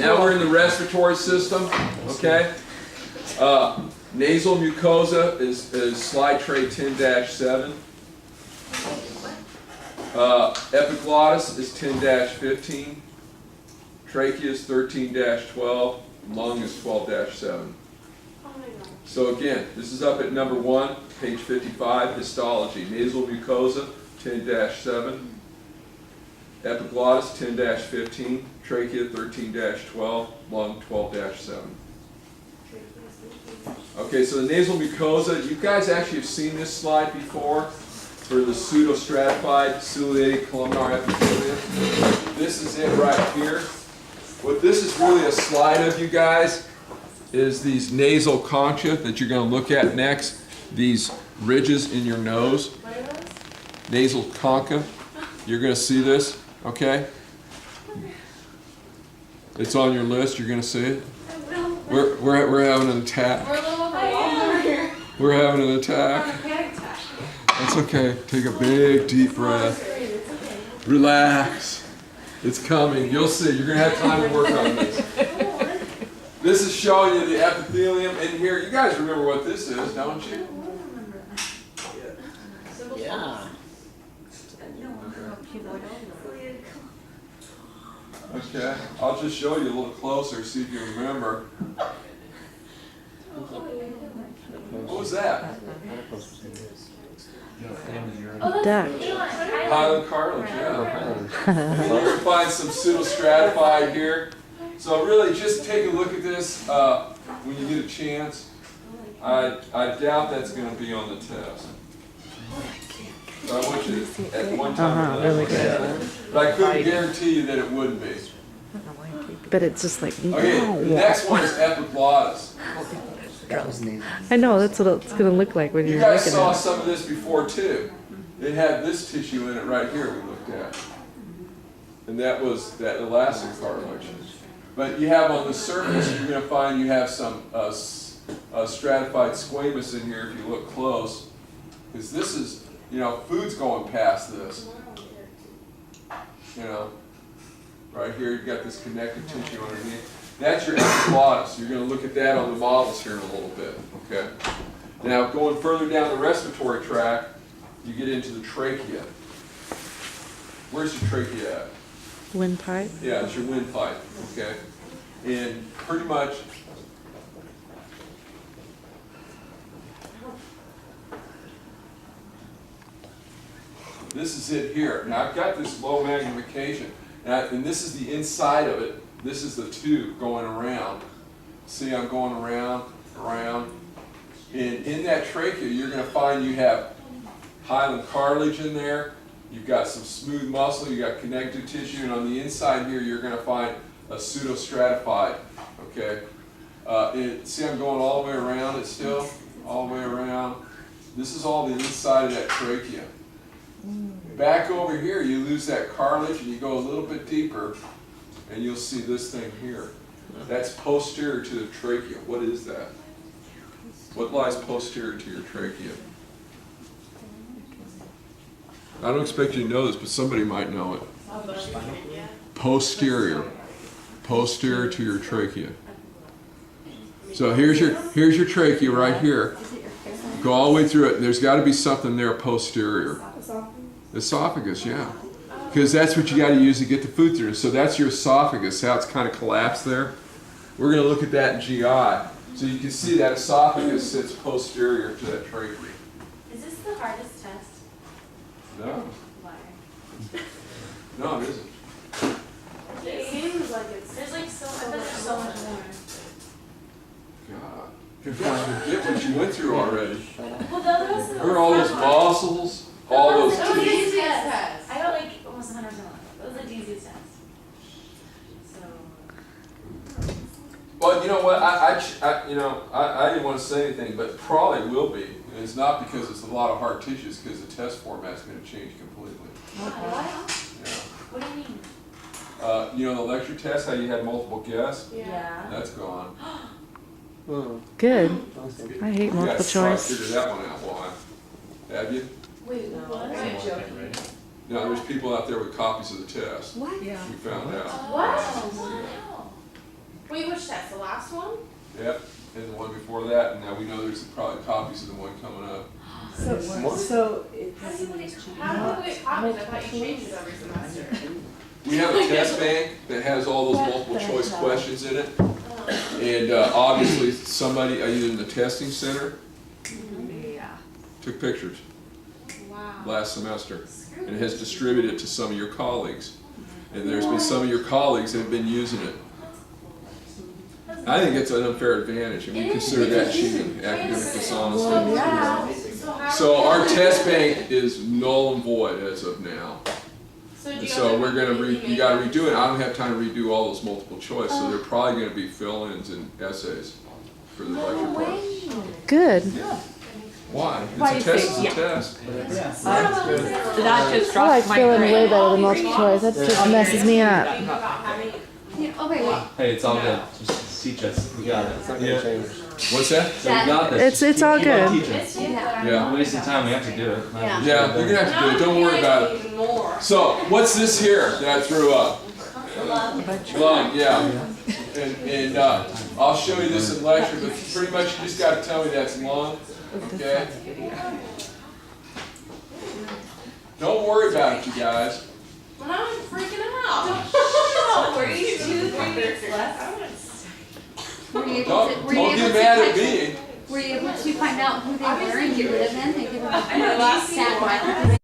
Now we're in the respiratory system, okay? Nasal mucosa is slide tray 10-7. Epiglottis is 10-15. Trachea is 13-12. Lung is 12-7. So again, this is up at number 1, page 55, histology. Nasal mucosa, 10-7. Epiglottis, 10-15. Trachea, 13-12. Lung, 12-7. Okay, so the nasal mucosa, you guys actually have seen this slide before for the pseudostratified ciliated columnar epithelium. This is it right here. What this is really a slide of, you guys, is these nasal concha that you're going to look at next. These ridges in your nose. Nasal concha. You're going to see this, okay? It's on your list. You're going to see it. We're having an attack. We're having an attack. That's okay. Take a big, deep breath. Relax. It's coming. You'll see. You're going to have time to work on this. This is showing you the epithelium in here. You guys remember what this is, don't you? Yeah. Okay. I'll just show you a little closer, see if you remember. What was that? Duck. Highland cartilage, yeah. And you're going to find some pseudostratified here. So really, just take a look at this when you get a chance. I doubt that's going to be on the test. So I want you to, at one time, really good. but I couldn't guarantee you that it wouldn't be. But it's just like, Okay, the next one is epiglottis. I know, that's what it's going to look like when You you're guys looking saw at it. some of this before too. It had this tissue in it right here we looked at. And that was that elastic cartilage. But you have on the surface, you're going to find you have some stratified squamous in here if you look close. Because this is, you know, food's going past this. You know, right here you've got this connective tissue underneath. That's your epiglottis. You're going to look at that on the models here in a little bit. Okay. Now, going further down the respiratory tract, you get into the trachea. Where's your trachea at? Windpipe? Yeah, it's your windpipe. Okay. And pretty much, this is it here. Now, I've got this low magnification, and this is the inside of it. This is the tube going around. See, I'm going around, around. And in that trachea, you're going to find you have hyaline cartilage in there. You've got some smooth muscle. You've got connective tissue. And on the inside here, you're going to find a pseudostratified. Okay. See, I'm going all the way around it still. All the way around. This is all the inside of that trachea. Back over here, you lose that cartilage and you go a little bit deeper. And you'll see this thing here. That's posterior to the trachea. What is that? What lies posterior to your trachea? I don't expect you to know this, but somebody might know it. Posterior. Posterior to your trachea. So here's your trachea right here. Go all the way through it. There's got to be something there posterior. Esophagus, yeah. Because that's what you got to use to get the food through. So that's your esophagus, how it's kind of collapsed there. We're going to look at that in GI. So you can see that esophagus sits posterior to that trachea. Is this the hardest test? No. Why? No, it isn't. It seems like it's. There's like so. I bet there's so much more. God. You forget what you went through already. Well, the other ones. Remember all those muscles? All those That was the teeth? easiest test. I got like almost 100% on it. That was the easiest test. So. Well, you know what? I didn't want to say anything, but probably will be. And it's not because it's a lot of hard tissues, because the test format's going to change completely. What? Yeah. What do you mean? You know the lecture test, how you had multiple guess? Yeah. That's gone. Good. I hate You multiple guys probably choice. figured that one out. Why? Have you? Wait, what? Are you joking? No, there's people out there with copies of the test. What? We found out. What? Wow. Which test? The last one? Yep, and the one before that, and now we know there's probably copies of the one coming up. So it's. How do you get copies? I thought you changed it every semester. We have a test bank that has all those multiple choice questions in it. And obviously somebody, either in the testing center, took pictures Wow. last semester and has distributed it to some of your colleagues. And there's been some of your colleagues that have been using it. I think it's an unfair advantage, and we consider that cheating, academic dishonesty. So our test bank is null and void as of now. And so we're gonna you gotta redo it. I don't have time to redo all those multiple choice, so they're probably gonna be fill-ins and essays for the lecture part. Good. Why? It's a test, it's a test. That just I like dropped my feeling brain. way better than multiple choice. That just messes me up. Hey, it's all good. Just teach us. We got it. It's not gonna change. What's that? We got this. It's all Keep on good. teaching. Yeah. Wasting time, we have to do it. Yeah, you're gonna have to do it. Don't worry about it. So, what's this here that I threw up? Lung, yeah. And I'll show you this in lecture, but pretty much you just gotta tell me that's lung, okay? Don't worry about it, you guys. Well, now I'm freaking out. Were you 2-3 weeks left? Don't get mad at me. Were you able to find out who they were and get rid of them and give them a I know, last sat season. down?